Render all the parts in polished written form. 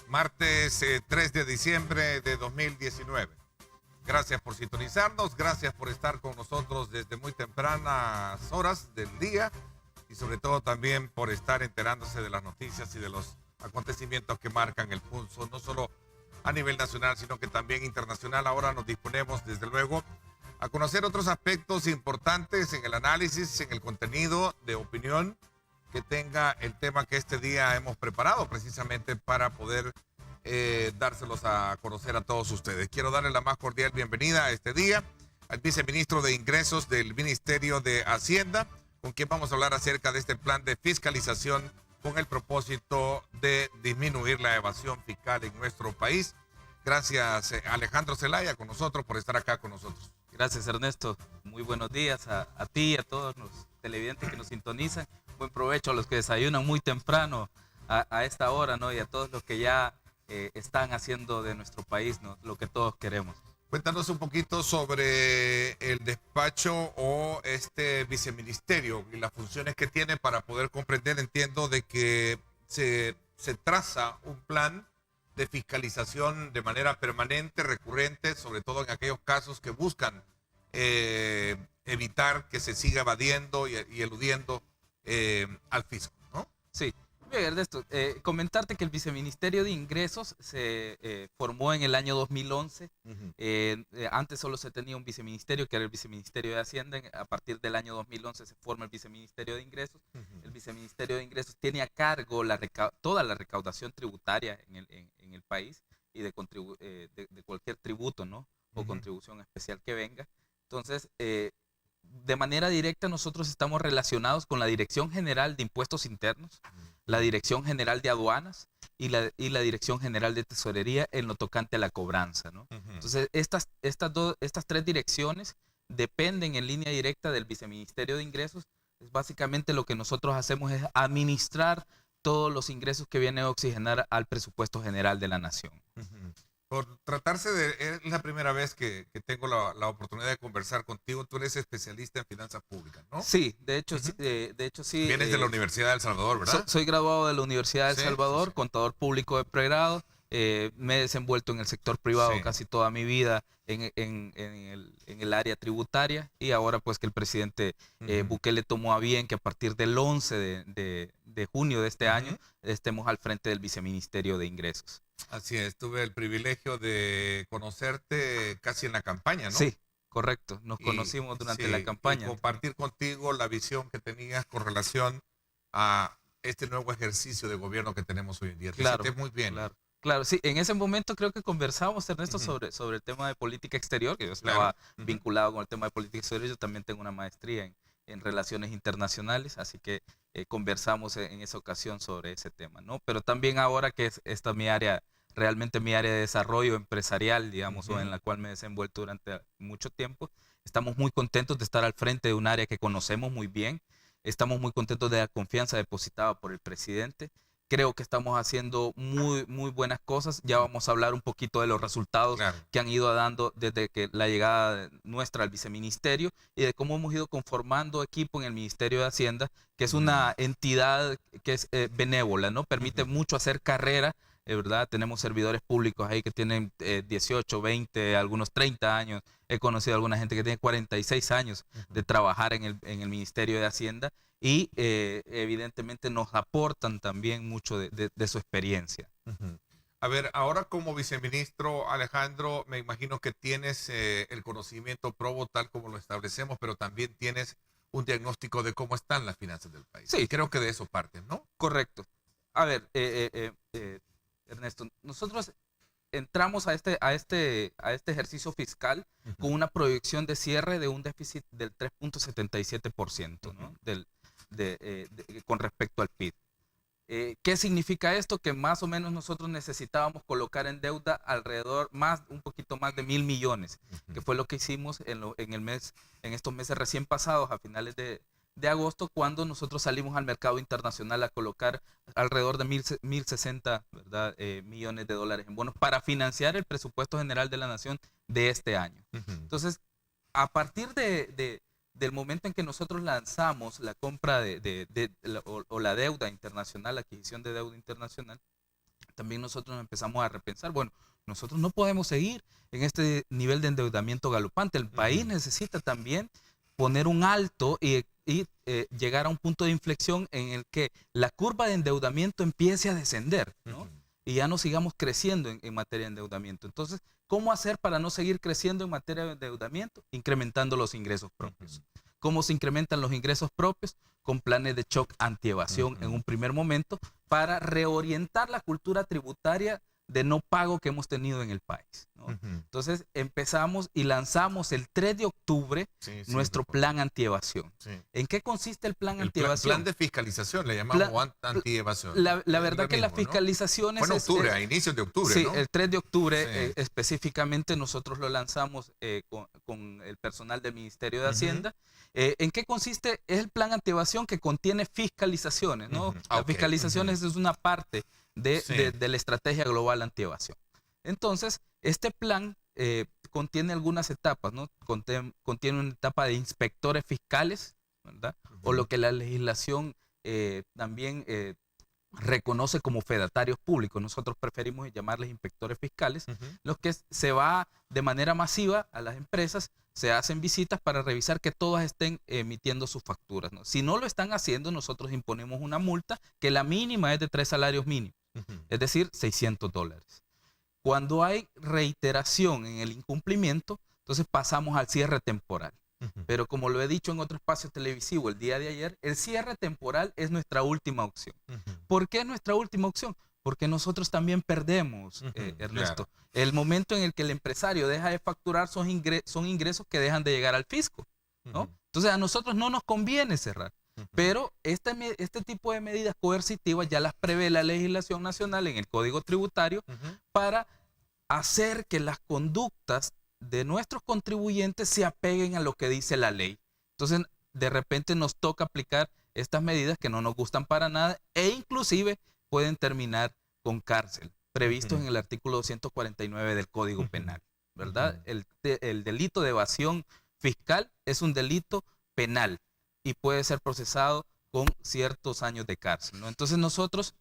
Martes 3 de diciembre de 2019. Gracias por sintonizarnos, gracias por estar con nosotros desde muy tempranas horas del día y sobre todo también por estar enterándose de las noticias y de los acontecimientos que marcan el pulso, no solo a nivel nacional, sino que también internacional. Ahora nos disponemos, desde luego, a conocer otros aspectos importantes en el análisis, en el contenido de opinión que tenga el tema que este día hemos preparado precisamente para poder dárselos a conocer a todos ustedes. Quiero darle la más cordial bienvenida a este día al viceministro de Ingresos del Ministerio de Hacienda, con quien vamos a hablar acerca de este plan de fiscalización con el propósito de disminuir la evasión fiscal en nuestro país. Gracias, Alejandro Zelaya, con nosotros, por estar acá con nosotros. Gracias, Ernesto. Muy buenos días a ti y a todos los televidentes que nos sintonizan. Buen provecho a los que desayunan muy temprano a esta hora, ¿no? Y a todos los que ya están haciendo de nuestro país, ¿no?, lo que todos queremos. Cuéntanos un poquito sobre el despacho o este viceministerio y las funciones que tiene para poder comprender. Entiendo de que se traza un plan de fiscalización de manera permanente, recurrente, sobre todo en aquellos casos que buscan evitar que se siga evadiendo y eludiendo al fisco, ¿no? Sí. Bien, Ernesto, comentarte que el Viceministerio de Ingresos se formó en el año 2011. Antes solo se tenía un viceministerio, que era el Viceministerio de Hacienda. A partir del año 2011 se forma el Viceministerio de Ingresos. El Viceministerio de Ingresos tiene a cargo toda la recaudación tributaria en el país y de cualquier tributo, ¿no?, o contribución especial que venga. Entonces, de manera directa nosotros estamos relacionados con la Dirección General de Impuestos Internos, la Dirección General de Aduanas y la Dirección General de Tesorería en lo tocante a la cobranza, ¿no? Entonces, estas tres direcciones dependen en línea directa del Viceministerio de Ingresos. Básicamente lo que nosotros hacemos es administrar todos los ingresos que vienen a oxigenar al presupuesto general de la nación. Por tratarse es la primera vez que tengo la oportunidad de conversar contigo. Tú eres especialista en finanzas públicas, ¿no? Sí, de hecho sí. Vienes de la Universidad de El Salvador, ¿verdad? Soy graduado de la Universidad de El Salvador, contador público de pregrado. Me he desenvuelto en el sector privado casi toda mi vida en el área tributaria, y ahora pues que el presidente Bukele tomó a bien que a partir del 11 de junio de este año estemos al frente del Viceministerio de Ingresos. Así es, tuve el privilegio de conocerte casi en la campaña, ¿no? Sí, correcto, nos conocimos durante la campaña. Y compartir contigo la visión que tenías con relación a este nuevo ejercicio de gobierno que tenemos hoy en día. Te sientes muy bien. Claro, sí, en ese momento creo que conversamos, Ernesto, sobre el tema de política exterior, que yo estaba vinculado con el tema de política exterior. Yo también tengo una maestría en relaciones internacionales, así que conversamos en esa ocasión sobre ese tema, ¿no? Pero también ahora que esta es mi área, realmente mi área de desarrollo empresarial, digamos, o en la cual me he desenvuelto durante mucho tiempo, estamos muy contentos de estar al frente de un área que conocemos muy bien. Estamos muy contentos de la confianza depositada por el presidente. Creo que estamos haciendo muy buenas cosas. Ya vamos a hablar un poquito de los resultados que han ido dando desde que la llegada nuestra al viceministerio, y de cómo hemos ido conformando equipo en el Ministerio de Hacienda, que es una entidad que es benévola, ¿no? Permite mucho hacer carrera, ¿verdad? Tenemos servidores públicos ahí que tienen 18, 20, algunos 30 años. He conocido a alguna gente que tiene 46 años de trabajar en el Ministerio de Hacienda, y evidentemente nos aportan también mucho de su experiencia. A ver, ahora como viceministro, Alejandro, me imagino que tienes el conocimiento probo tal como lo establecemos, pero también tienes un diagnóstico de cómo están las finanzas del país. Sí. Creo que de eso parten, ¿no? Correcto. A ver, Ernesto, nosotros entramos a este ejercicio fiscal con una proyección de cierre de un déficit del 3.77%, ¿no? Con respecto al PIB. ¿Qué significa esto? Que más o menos nosotros necesitábamos colocar en deuda alrededor un poquito más de 1.000 millones, que fue lo que hicimos en estos meses recién pasados, a finales de agosto, cuando nosotros salimos al mercado internacional a colocar alrededor de 1.060, ¿verdad?, millones de dólares en bonos para financiar el presupuesto general de la nación de este año. Entonces, a partir del momento en que nosotros lanzamos la compra o la deuda internacional, la adquisición de deuda internacional, también nosotros nos empezamos a repensar, bueno, nosotros no podemos seguir en este nivel de endeudamiento galopante. El país necesita también poner un alto y llegar a un punto de inflexión en el que la curva de endeudamiento empiece a descender, ¿no? Y ya no sigamos creciendo en materia de endeudamiento. Entonces, ¿cómo hacer para no seguir creciendo en materia de endeudamiento? Incrementando los ingresos propios. ¿Cómo se incrementan los ingresos propios? Con planes de shock antievasión en un primer momento para reorientar la cultura tributaria de no pago que hemos tenido en el país, ¿no? Entonces empezamos y lanzamos el 3 de octubre nuestro plan antievasión. ¿En qué consiste el plan antievasión? Plan de fiscalización, le llamamos antievasión. La verdad que las fiscalizaciones... Fue en octubre, a inicios de octubre, sí, ¿no? el 3 de octubre específicamente nosotros lo lanzamos con el personal del Ministerio de Hacienda. ¿En qué consiste? Es el plan antievasión que contiene fiscalizaciones, ¿no? Las fiscalizaciones es una parte de la estrategia global antievasión. Entonces, este plan contiene algunas etapas, ¿no? Contiene una etapa de inspectores fiscales, ¿verdad? O lo que la legislación también reconoce como fedatarios públicos. Nosotros preferimos llamarles inspectores fiscales, los que se va de manera masiva a las empresas, se hacen visitas para revisar que todas estén emitiendo sus facturas, ¿no? Si no lo están haciendo, nosotros imponemos una multa que la mínima es de 3 salarios mínimos, es decir, $600. Cuando hay reiteración en el incumplimiento, entonces pasamos al cierre temporal. Pero como lo he dicho en otro espacio televisivo el día de ayer, el cierre temporal es nuestra última opción. ¿Por qué es nuestra última opción? Porque nosotros también perdemos, Ernesto. Claro. El momento en el que el empresario deja de facturar son ingresos que dejan de llegar al fisco, ¿no? Entonces a nosotros no nos conviene cerrar. Pero este tipo de medidas coercitivas ya las prevé la legislación nacional en el Código Tributario para hacer que las conductas de nuestros contribuyentes se apeguen a lo que dice la ley. Entonces, de repente nos toca aplicar estas medidas que no nos gustan para nada e inclusive pueden terminar con cárcel, previsto en el artículo 249 del Código Penal, ¿verdad? El delito de evasión fiscal es un delito penal y puede ser procesado con ciertos años de cárcel, ¿no? Entonces nosotros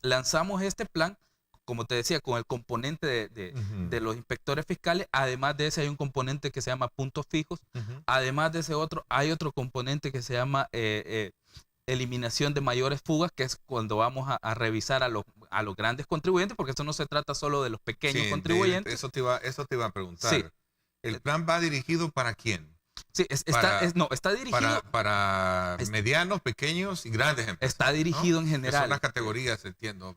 lanzamos este plan, como te decía, con el componente de los inspectores fiscales. Además de ese hay un componente que se llama puntos fijos. Además de ese hay otro componente que se llama eliminación de mayores fugas, que es cuando vamos a revisar a los grandes contribuyentes, porque esto no se trata solo de los pequeños contribuyentes. Eso te iba a preguntar. Sí. ¿El plan va dirigido para quién? Sí, está dirigido para medianos, pequeños y grandes empresas. Está dirigido, ¿no? En general. Son las categorías, entiendo.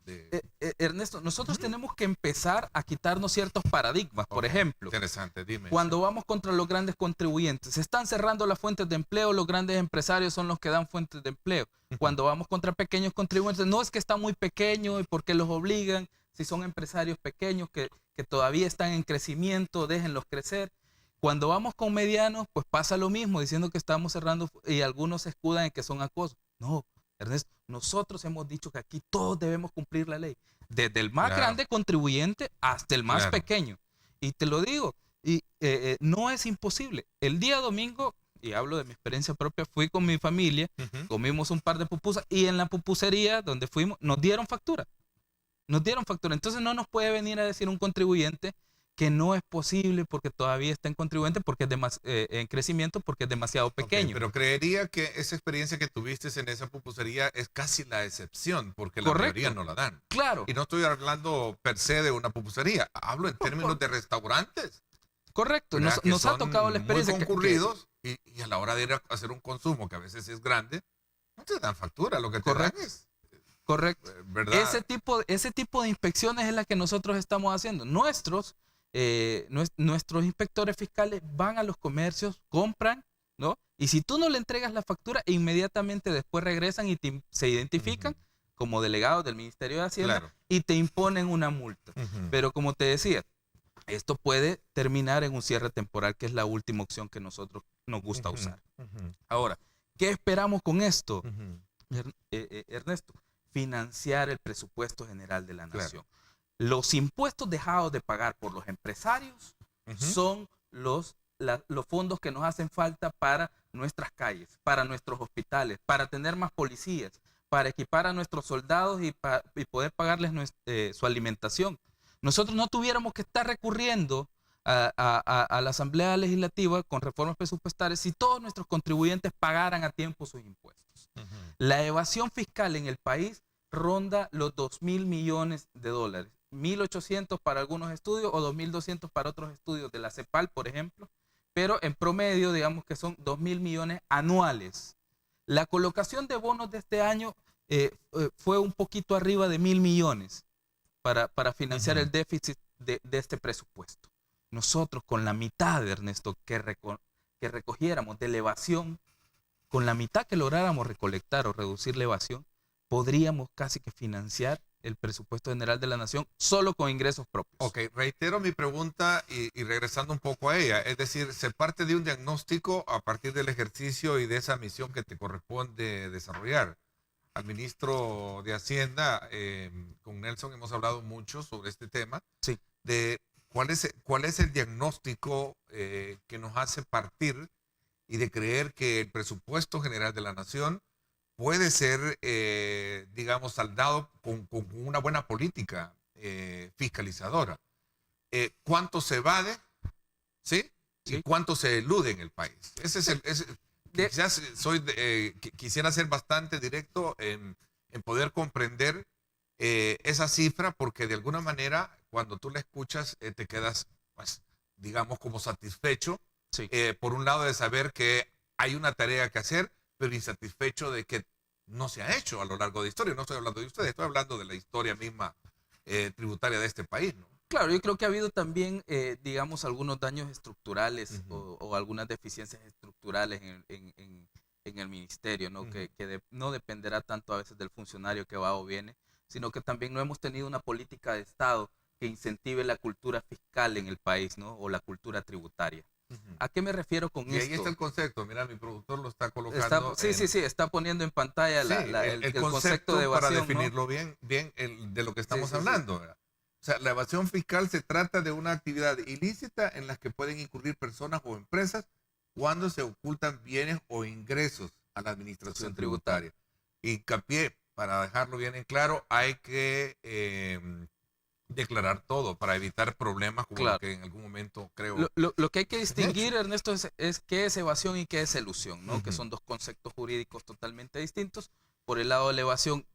Ernesto, nosotros tenemos que empezar a quitarnos ciertos paradigmas. Por ejemplo, interesante, dime. Cuando vamos contra los grandes contribuyentes, se están cerrando las fuentes de empleo, los grandes empresarios son los que dan fuentes de empleo. Cuando vamos contra pequeños contribuyentes, no es que está muy pequeño y porque los obligan, si son empresarios pequeños que todavía están en crecimiento, déjenlos crecer. Cuando vamos con medianos, pues pasa lo mismo, diciendo que estamos cerrando y algunos se escudan en que son acosos. No, Ernesto, nosotros hemos dicho que aquí todos debemos cumplir la ley, desde el más grande contribuyente hasta el más pequeño. Y te lo digo, no es imposible. El día domingo, y hablo de mi experiencia propia, fui con mi familia, comimos un par de pupusas y en la pupusería donde fuimos nos dieron factura. Entonces no nos puede venir a decir un contribuyente que no es posible porque todavía está en contribuyente, porque es en crecimiento, porque es demasiado pequeño. Pero creería que esa experiencia que tuviste en esa pupusería es casi la excepción, porque la mayoría no la dan. Claro. Y no estoy hablando per se de una pupusería, hablo en términos de restaurantes. Correcto, nos ha tocado la experiencia. Muy concurridos y a la hora de ir a hacer un consumo que a veces es grande, no te dan factura, lo que te dan es... Correcto. ¿Verdad? Ese tipo de inspecciones es la que nosotros estamos haciendo. Nuestros inspectores fiscales van a los comercios, compran, ¿no? Y si tú no le entregas la factura, inmediatamente después regresan y se identifican como delegados del Ministerio de Hacienda y te imponen una multa. Pero como te decía, esto puede terminar en un cierre temporal, que es la última opción que nosotros nos gusta usar. Ahora, ¿qué esperamos con esto, Ernesto? Financiar el presupuesto general de la nación. Los impuestos dejados de pagar por los empresarios son los fondos que nos hacen falta para nuestras calles, para nuestros hospitales, para tener más policías, para equipar a nuestros soldados y poder pagarles su alimentación. Nosotros no tuviéramos que estar recurriendo a la Asamblea Legislativa con reformas presupuestarias si todos nuestros contribuyentes pagaran a tiempo sus impuestos. La evasión fiscal en el país ronda los 2.000 millones de dólares. 1.800 para algunos estudios o 2.200 para otros estudios de la CEPAL, por ejemplo, pero en promedio digamos que son 2.000 millones anuales. La colocación de bonos de este año fue un poquito arriba de 1.000 millones para financiar el déficit de este presupuesto. Nosotros con la mitad, Ernesto, que recogiéramos de la evasión, con la mitad que lográramos recolectar o reducir la evasión, podríamos casi que financiar el presupuesto general de la nación solo con ingresos propios. Ok, reitero mi pregunta y regresando un poco a ella. Es decir, se parte de un diagnóstico a partir del ejercicio y de esa misión que te corresponde desarrollar. Al ministro de Hacienda, con Nelson, hemos hablado mucho sobre este tema. Sí. De cuál es el diagnóstico que nos hace partir y de creer que el presupuesto general de la nación puede ser, digamos, saldado con una buena política fiscalizadora. ¿Cuánto se evade? ¿Sí? Sí. ¿Y cuánto se elude en el país? Ese es quizás quisiera ser bastante directo en poder comprender esa cifra, porque de alguna manera, cuando tú la escuchas, te quedas, pues, digamos, como satisfecho, Sí. Por un lado de saber que hay una tarea que hacer, pero insatisfecho de que no se ha hecho a lo largo de la historia. No estoy hablando de ustedes, estoy hablando de la historia misma tributaria de este país, ¿no? Claro, yo creo que ha habido también, digamos, algunos daños estructurales o algunas deficiencias estructurales en el ministerio, ¿no? Que no dependerá tanto a veces del funcionario que va o viene, sino que también no hemos tenido una política de Estado que incentive la cultura fiscal en el país, ¿no? O la cultura tributaria. ¿A qué me refiero con esto? Y ahí está el concepto. Mira, mi productor lo está colocando. Sí, está poniendo en pantalla el concepto de evasión, para definirlo, ¿no? bien de lo que estamos hablando. ¿Verdad? O sea, la evasión fiscal se trata de una actividad ilícita en la que pueden incurrir personas o empresas cuando se ocultan bienes o ingresos a la administración tributaria. Hincapié, para dejarlo bien en claro, hay que declarar todo para evitar problemas como lo que en algún momento creo. Lo que hay que distinguir, Ernesto, es qué es evasión y qué es elusión, ¿no? Que son dos conceptos jurídicos totalmente distintos. Por el lado de la evasión,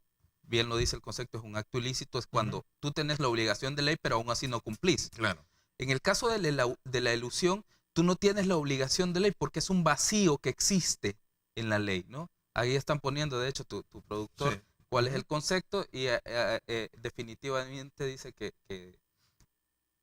bien lo dice el concepto, es un acto ilícito, es cuando tú tienes la obligación de ley, pero aún así no cumplís. Claro. En el caso de la elusión, tú no tienes la obligación de ley porque es un vacío que existe en la ley, ¿no? Ahí están poniendo, de hecho, tu productor, cuál es el concepto y definitivamente dice que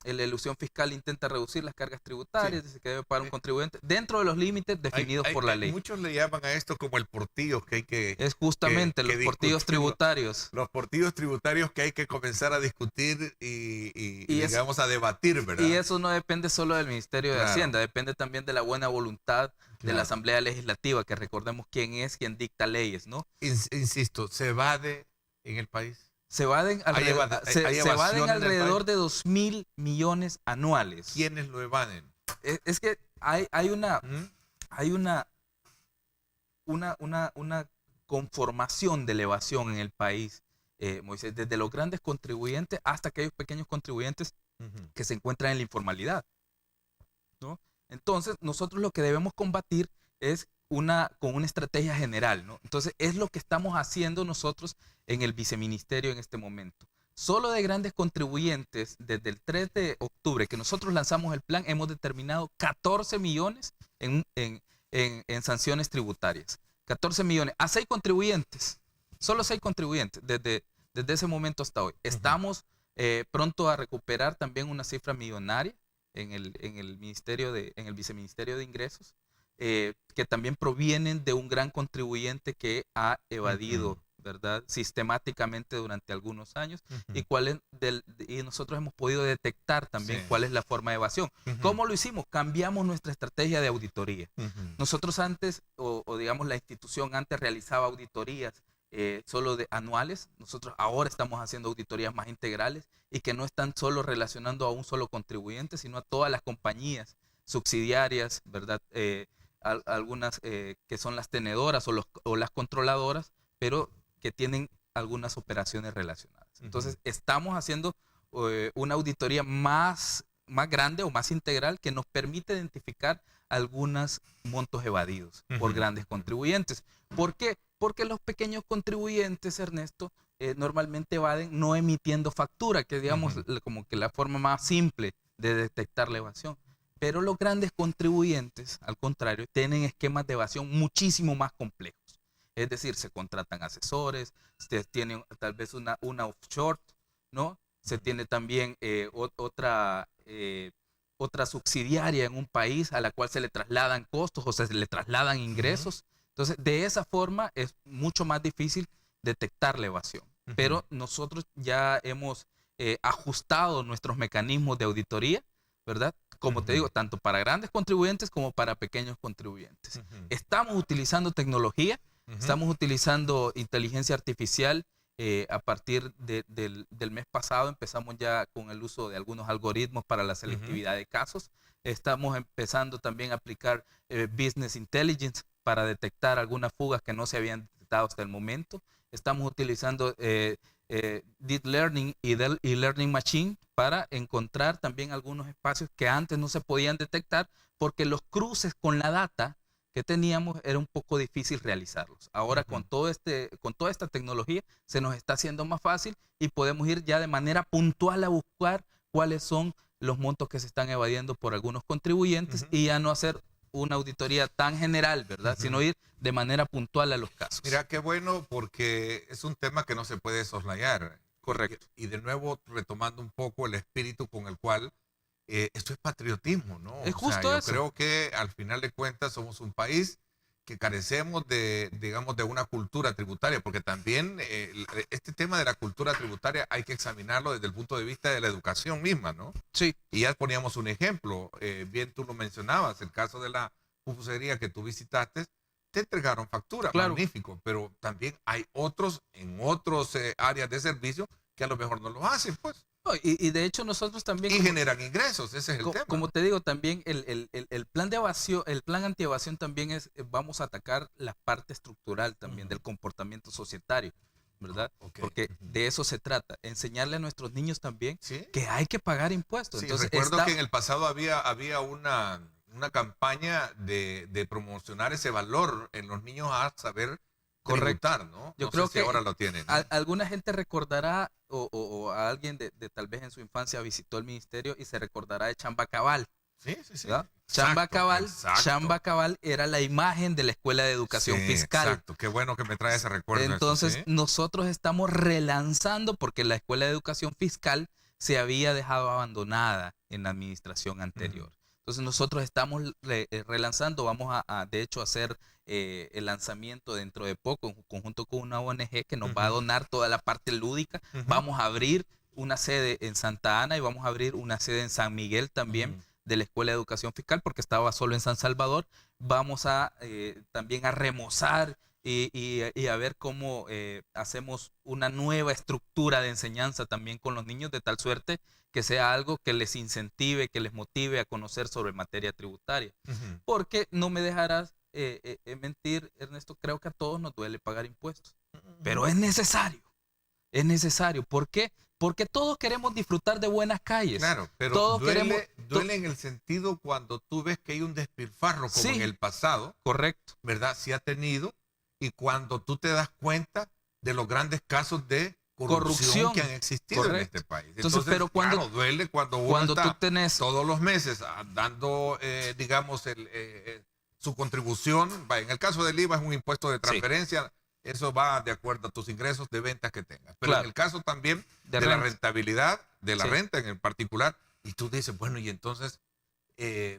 la elusión fiscal intenta reducir las cargas tributarias, dice que debe pagar un contribuyente dentro de los límites definidos por la ley. Muchos le llaman a esto como el portillo que hay que... Es justamente los portillos tributarios. Los portillos tributarios que hay que comenzar a discutir y digamos a debatir, ¿verdad? Y eso no depende solo del Ministerio de Hacienda, depende también de la buena voluntad de la Asamblea Legislativa, que recordemos quién es quien dicta leyes, ¿no? Insisto, ¿se evade en el país? Se evaden alrededor de 2.000 millones anuales. ¿Quiénes lo evaden? Es que hay una conformación de la evasión en el país, Moisés, desde los grandes contribuyentes hasta aquellos pequeños contribuyentes que se encuentran en la informalidad, ¿no? Entonces, nosotros lo que debemos combatir es con una estrategia general, ¿no? Entonces, es lo que estamos haciendo nosotros en el viceministerio en este momento. Solo de grandes contribuyentes, desde el 3 de octubre que nosotros lanzamos el plan, hemos determinado 14 millones en sanciones tributarias. 14 millones a 6 contribuyentes, solo 6 contribuyentes desde ese momento hasta hoy. Estamos pronto a recuperar también una cifra millonaria en el viceministerio de ingresos, que también provienen de un gran contribuyente que ha evadido, ¿verdad?, sistemáticamente durante algunos años, y nosotros hemos podido detectar también cuál es la forma de evasión. ¿Cómo lo hicimos? Cambiamos nuestra estrategia de auditoría. Nosotros antes, o digamos la institución antes realizaba auditorías solo de anuales. Nosotros ahora estamos haciendo auditorías más integrales y que no están solo relacionando a un solo contribuyente, sino a todas las compañías subsidiarias, ¿verdad? Algunas que son las tenedoras o las controladoras, pero que tienen algunas operaciones relacionadas. Entonces, estamos haciendo una auditoría más grande o más integral que nos permite identificar algunos montos evadidos por grandes contribuyentes. ¿Por qué? Porque los pequeños contribuyentes, Ernesto, normalmente evaden no emitiendo factura, que digamos como que la forma más simple de detectar la evasión. Pero los grandes contribuyentes, al contrario, tienen esquemas de evasión muchísimo más complejos. Es decir, se contratan asesores, se tienen tal vez una offshore, ¿no? Se tiene también otra subsidiaria en un país a la cual se le trasladan costos o se le trasladan ingresos. Entonces, de esa forma es mucho más difícil detectar la evasión. Pero nosotros ya hemos ajustado nuestros mecanismos de auditoría, ¿verdad? Como te digo, tanto para grandes contribuyentes como para pequeños contribuyentes. Estamos utilizando tecnología, estamos utilizando inteligencia artificial. A partir del mes pasado empezamos ya con el uso de algunos algoritmos para la selectividad de casos. Estamos empezando también a aplicar Business Intelligence para detectar algunas fugas que no se habían detectado hasta el momento. Estamos utilizando Deep Learning y Learning Machine para encontrar también algunos espacios que antes no se podían detectar porque los cruces con la data que teníamos era un poco difícil realizarlos. Ahora con toda esta tecnología se nos está haciendo más fácil y podemos ir ya de manera puntual a buscar cuáles son los montos que se están evadiendo por algunos contribuyentes y ya no hacer una auditoría tan general, ¿verdad? Sino ir de manera puntual a los casos. Mira, qué bueno, porque es un tema que no se puede soslayar. Correcto. Y de nuevo, retomando un poco el espíritu con el cual esto es patriotismo, ¿no? Es justo yo creo que al final de cuentas somos un país que carecemos de, digamos, de una cultura tributaria, porque también este tema de la cultura tributaria hay que examinarlo desde el punto de vista de la educación misma, ¿no? Sí. Y ya poníamos un ejemplo, bien tú lo mencionabas, el caso de la pupusería que tú visitaste, te entregaron factura, claro. Magnífico, pero también hay otros en otros áreas de servicio que a lo mejor no lo hacen, pues. No, y de hecho nosotros también... Y generan ingresos, ese es el tema. Como te digo, también el plan de evasión, el plan antievasión también es, vamos a atacar la parte estructural también del comportamiento societario, ¿verdad? Porque de eso se trata, enseñarle a nuestros niños también que hay que pagar impuestos. Sí, entonces, recuerdo que en el pasado había una campaña de promocionar ese valor en los niños a saber tributar, ¿no? Yo no creo sé si que ahora lo tienen, ¿no? Alguna gente recordará o a alguien de tal vez en su infancia visitó el ministerio y se recordará de Chamba Cabal. Sí. Chamba Cabal era la imagen de la Escuela de Educación Fiscal. Exacto, qué bueno que me trae ese recuerdo. Entonces nosotros estamos relanzando porque la Escuela de Educación Fiscal se había dejado abandonada en la administración anterior. Entonces nosotros estamos relanzando, vamos a de hecho hacer el lanzamiento dentro de poco en conjunto con una ONG que nos va a donar toda la parte lúdica. Vamos a abrir una sede en Santa Ana y vamos a abrir una sede en San Miguel también de la Escuela de Educación Fiscal porque estaba solo en San Salvador. Vamos a también a remozar y a ver cómo hacemos una nueva estructura de enseñanza también con los niños de tal suerte que sea algo que les incentive, que les motive a conocer sobre materia tributaria. Porque no me dejarás mentir, Ernesto, creo que a todos nos duele pagar impuestos. Pero es necesario. Es necesario. ¿Por qué? Porque todos queremos disfrutar de buenas calles. Claro, pero todos duele en el sentido cuando tú ves que hay un despilfarro como en el pasado. Correcto. ¿Verdad? Sí ha tenido. Y cuando tú te das cuenta de los grandes casos de corrupción que han existido en este país. Entonces, pero cuando, claro, duele cuando uno está todos los meses dando, digamos, su contribución. En el caso del IVA es un impuesto de transferencia. Eso va de acuerdo a tus ingresos de ventas que tengas. Pero en el caso también de la rentabilidad, de la renta en particular, y tú dices, bueno, y entonces,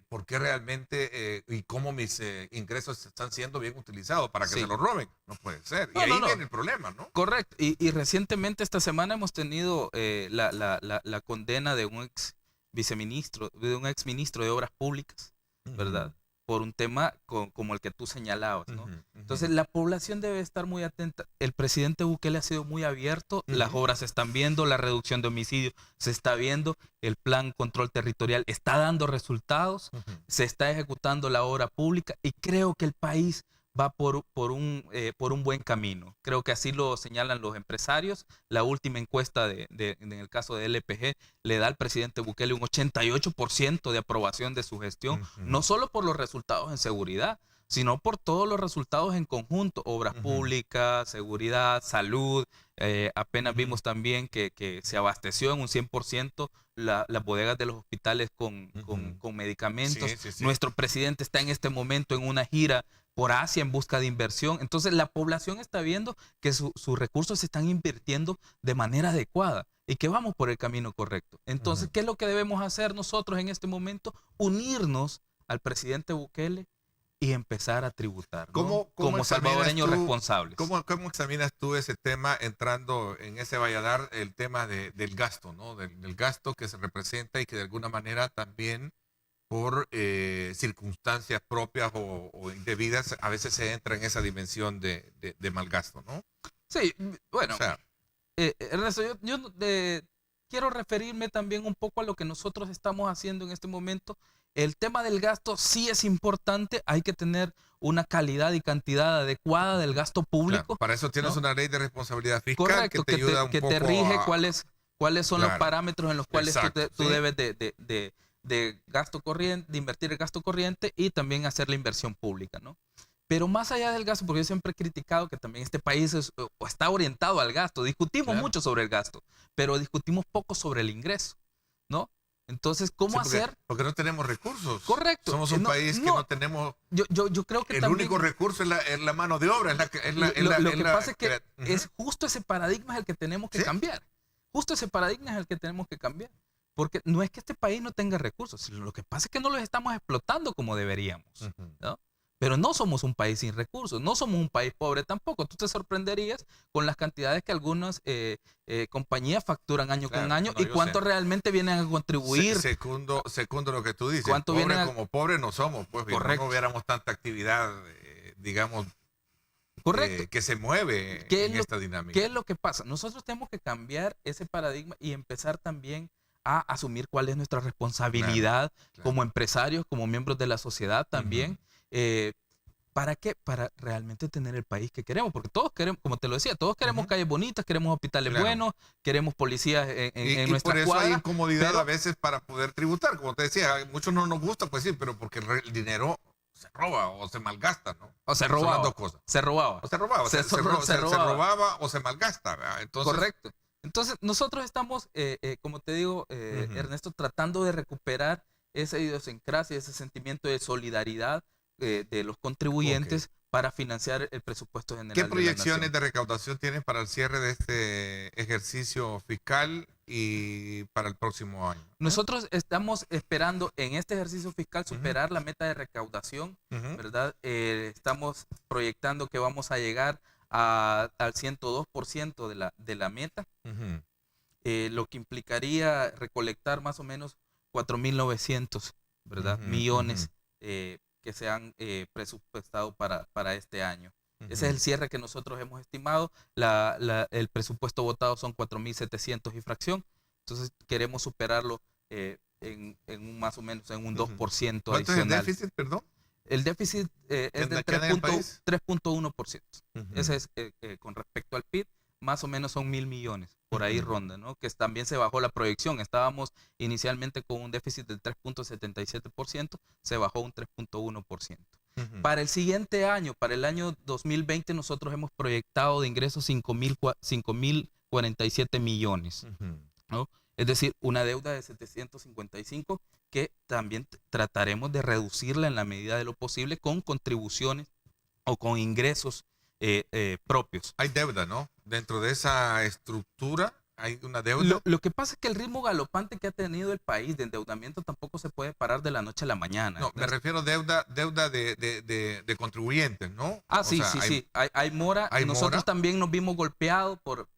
¿por qué realmente y cómo mis ingresos están siendo bien utilizados para que se los roben? No puede ser. Y ahí viene el problema, ¿no? Correcto. Y recientemente esta semana hemos tenido la condena de un ex viceministro, de un ex ministro de Obras Públicas, ¿verdad? Por un tema como el que tú señalabas, ¿no? Entonces la población debe estar muy atenta. El presidente Bukele ha sido muy abierto, las obras se están viendo, la reducción de homicidios se está viendo, el plan control territorial está dando resultados, se está ejecutando la obra pública y creo que el país va por un buen camino. Creo que así lo señalan los empresarios. La última encuesta en el caso de LPG le da al presidente Bukele un 88% de aprobación de su gestión, no solo por los resultados en seguridad, sino por todos los resultados en conjunto, obras públicas, seguridad, salud. Apenas vimos también que se abasteció en un 100% las bodegas de los hospitales con medicamentos. Sí, sí, sí. Nuestro presidente está en este momento en una gira por Asia en busca de inversión. Entonces la población está viendo que sus recursos se están invirtiendo de manera adecuada y que vamos por el camino correcto. Entonces, ¿qué es lo que debemos hacer nosotros en este momento? Unirnos al presidente Bukele y empezar a tributar, ¿no? Como salvadoreños responsables. ¿Cómo examinas tú ese tema entrando en ese valladar, el tema del gasto, ¿no? Del gasto que se representa y que de alguna manera también por circunstancias propias o indebidas a veces se entra en esa dimensión de mal gasto, ¿no? Sí, bueno, O sea, Ernesto, yo quiero referirme también un poco a lo que nosotros estamos haciendo en este momento. El tema del gasto sí es importante, hay que tener una calidad y cantidad adecuada del gasto público. claro, para eso tienes, ¿no?, una ley de responsabilidad fiscal. Correcto, que te ayuda que un te poco rige cuáles son los claro, parámetros en los cuales exacto, tú sí, debes de gasto corriente, de invertir el gasto corriente y también hacer la inversión pública, ¿no? Pero más allá del gasto, porque yo siempre he criticado que también este país está orientado al gasto. Discutimos claro, mucho sobre el gasto, pero discutimos poco sobre el ingreso, ¿no? Entonces, ¿cómo sí, hacer? porque no tenemos recursos. Correcto. Somos un país que no tenemos. Yo creo que el también, único recurso es la mano de obra. lo que pasa es que es justo ese paradigma es el que tenemos que ¿sí? cambiar. Justo ese paradigma es el que tenemos que cambiar. Porque no es que este país no tenga recursos, lo que pasa es que no los estamos explotando como deberíamos, ¿no? Pero no somos un país sin recursos, no somos un país pobre tampoco. Tú te sorprenderías con las cantidades que algunas compañías facturan año con año y cuánto realmente vienen a contribuir. Segundo lo que tú dices, ¿Cuánto pobre vienen como pobre no somos, pues no hubiéramos tanta actividad, digamos, correcto, que se mueve en esta dinámica. ¿Qué es lo que pasa? Nosotros tenemos que cambiar ese paradigma y empezar también a asumir cuál es nuestra responsabilidad como empresarios, como miembros de la sociedad también. ¿Para qué? Para realmente tener el país que queremos, porque todos queremos, como te lo decía, todos queremos calles bonitas, queremos hospitales buenos, queremos policías en nuestras cuadras. Y por eso cuadras, hay incomodidad a veces para poder tributar, como te decía, a muchos no nos gusta, pues sí, pero porque el dinero se roba o se malgasta, ¿no? O se robaba. Son las dos cosas. Se robaba. O se robaba. Se robaba o se malgasta, ¿verdad? Entonces, correcto. Entonces, nosotros estamos, como te digo, Ernesto, tratando de recuperar esa idiosincrasia, ese sentimiento de solidaridad de los contribuyentes para financiar el presupuesto general. ¿Qué proyecciones de recaudación tienes para el cierre de este ejercicio fiscal y para el próximo año? Nosotros estamos esperando en este ejercicio fiscal superar la meta de recaudación, ¿verdad? Estamos proyectando que vamos a llegar al 102% de la meta, lo que implicaría recolectar más o menos 4.900, ¿verdad? millones que se han presupuestado para este año. Ese es el cierre que nosotros hemos estimado. El presupuesto votado son 4.700 y fracción. Entonces queremos superarlo en más o menos en un 2% adicional. ¿Cuánto es el déficit, perdón? El déficit es del 3.1%. Ese es con respecto al PIB, más o menos son 1.000 millones. Por ahí ronda, ¿no? Que también se bajó la proyección. Estábamos inicialmente con un déficit del 3.77%, se bajó un 3.1%. Para el siguiente año, para el año 2020, nosotros hemos proyectado de ingresos 5.047 millones, ¿no? Es decir, una deuda de 755 que también trataremos de reducirla en la medida de lo posible con contribuciones o con ingresos propios. Hay deuda, ¿no? Dentro de esa estructura hay una deuda. Lo que pasa es que el ritmo galopante que ha tenido el país de endeudamiento tampoco se puede parar de la noche a la mañana. No, me refiero a deuda de contribuyentes, ¿no? Ah, sí, sí. Hay mora. Nosotros mora. también nos vimos golpeados por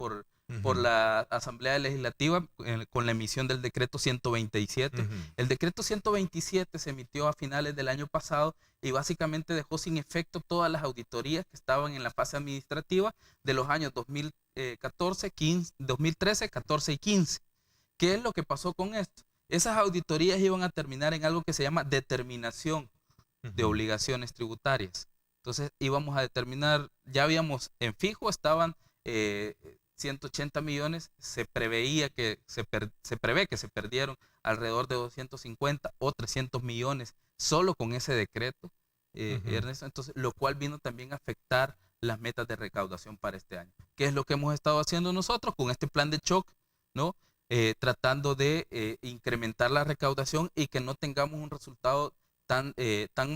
la Asamblea Legislativa con la emisión del decreto 127. El decreto 127 se emitió a finales del año pasado y básicamente dejó sin efecto todas las auditorías que estaban en la fase administrativa de los años 2013, 14 y 15. ¿Qué es lo que pasó con esto? Esas auditorías iban a terminar en algo que se llama determinación de obligaciones tributarias. Entonces íbamos a determinar, ya habíamos en fijo, estaban 180 millones, se prevé que se perdieron alrededor de 250 o 300 millones solo con ese decreto, Ernesto, entonces, lo cual vino también a afectar las metas de recaudación para este año. ¿Qué es lo que hemos estado haciendo nosotros con este plan de shock, ¿no? Tratando de incrementar la recaudación y que no tengamos un resultado tan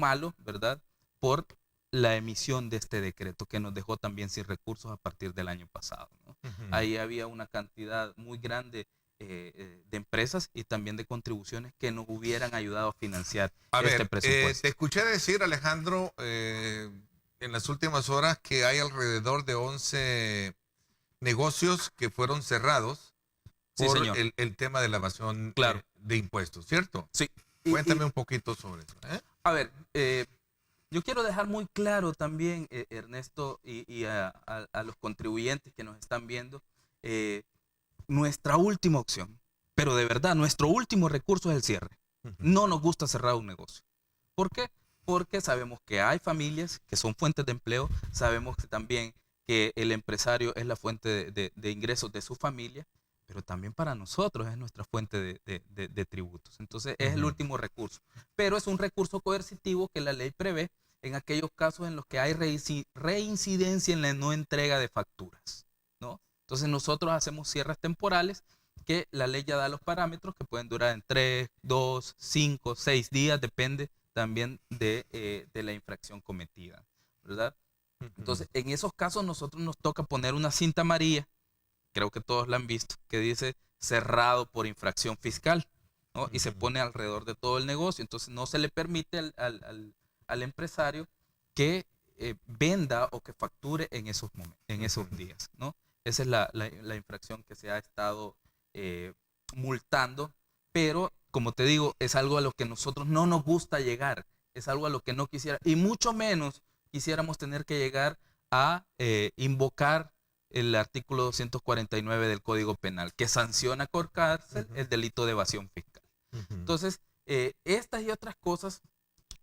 malo, ¿verdad? Por la emisión de este decreto que nos dejó también sin recursos a partir del año pasado, ¿no? Ahí había una cantidad muy grande de empresas y también de contribuciones que nos hubieran ayudado a financiar este presupuesto. Te escuché decir, Alejandro, en las últimas horas que hay alrededor de 11 negocios que fueron cerrados por el tema de la evasión de impuestos, ¿cierto? Sí. Cuéntame un poquito sobre eso. A ver, yo quiero dejar muy claro también, Ernesto, y a los contribuyentes que nos están viendo, nuestra última opción, pero de verdad, nuestro último recurso es el cierre. No nos gusta cerrar un negocio. ¿Por qué? Porque sabemos que hay familias que son fuentes de empleo, sabemos que también que el empresario es la fuente de ingresos de su familia, pero también para nosotros es nuestra fuente de tributos. Entonces es el último recurso. Pero es un recurso coercitivo que la ley prevé en aquellos casos en los que hay reincidencia en la no entrega de facturas, ¿no? Entonces nosotros hacemos cierres temporales que la ley ya da los parámetros que pueden durar en 3, 2, 5, 6 días, depende también de la infracción cometida, ¿verdad? Entonces en esos casos nosotros nos toca poner una cinta amarilla, creo que todos la han visto, que dice cerrado por infracción fiscal, ¿no? Y se pone alrededor de todo el negocio. Entonces no se le permite al empresario que venda o que facture en esos días, ¿no? Esa es la infracción que se ha estado multando, pero como te digo, es algo a lo que nosotros no nos gusta llegar, es algo a lo que no quisiera, y mucho menos quisiéramos tener que llegar a invocar el artículo 249 del Código Penal, que sanciona con cárcel el delito de evasión fiscal. Entonces, estas y otras cosas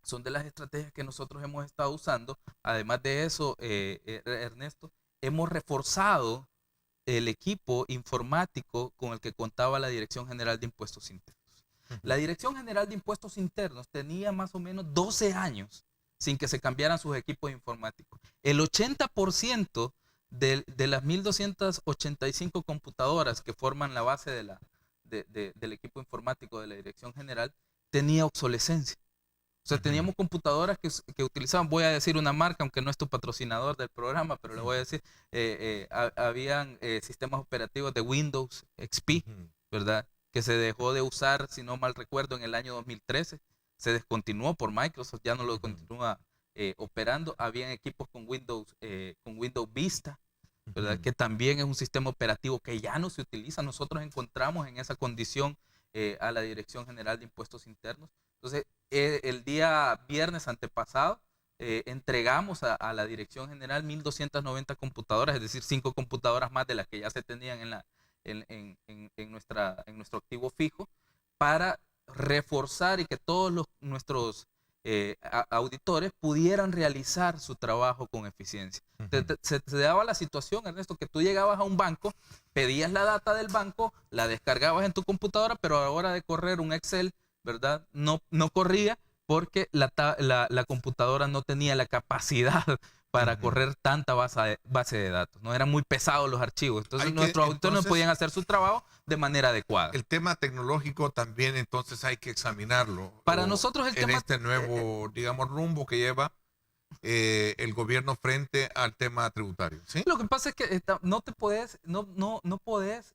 son de las estrategias que nosotros hemos estado usando. Además de eso, Ernesto, hemos reforzado el equipo informático con el que contaba la Dirección General de Impuestos Internos. La Dirección General de Impuestos Internos tenía más o menos 12 años sin que se cambiaran sus equipos informáticos. El 80% de las 1.285 computadoras que forman la base del equipo informático de la Dirección General tenía obsolescencia. O sea, teníamos computadoras que utilizaban, voy a decir una marca, aunque no es tu patrocinador del programa, pero le voy a decir, habían sistemas operativos de Windows XP, ¿verdad? Que se dejó de usar, si no mal recuerdo, en el año 2013. Se descontinuó por Microsoft, ya no lo continúa operando. Habían equipos con Windows Vista, ¿verdad? Que también es un sistema operativo que ya no se utiliza. Nosotros encontramos en esa condición a la Dirección General de Impuestos Internos. Entonces, el día viernes antepasado entregamos a la Dirección General 1.290 computadoras, es decir, 5 computadoras más de las que ya se tenían en nuestro activo fijo, para reforzar y que todos nuestros auditores pudieran realizar su trabajo con eficiencia. Se daba la situación, Ernesto, que tú llegabas a un banco, pedías la data del banco, la descargabas en tu computadora, pero a la hora de correr un Excel, ¿verdad? No corría porque la computadora no tenía la capacidad para correr tanta base de datos, ¿no? Eran muy pesados los archivos. Entonces nuestros auditores no podían hacer su trabajo de manera adecuada. El tema tecnológico también entonces hay que examinarlo. Para nosotros el tema... En este nuevo, digamos, rumbo que lleva el gobierno frente al tema tributario, ¿sí? Lo que pasa es que no puedes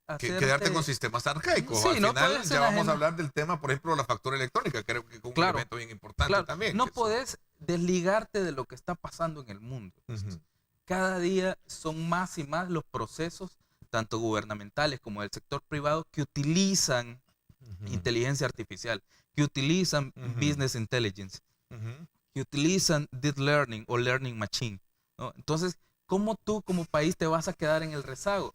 hacer... Quedarte con sistemas arcaicos. Sí, al final ya vamos a hablar del tema, por ejemplo, la factura electrónica, creo que es un elemento bien importante también. No podés desligarte de lo que está pasando en el mundo. Cada día son más y más los procesos, tanto gubernamentales como del sector privado, que utilizan inteligencia artificial, que utilizan business intelligence, que utilizan deep learning o learning machine, ¿no? Entonces, ¿cómo tú como país te vas a quedar en el rezago?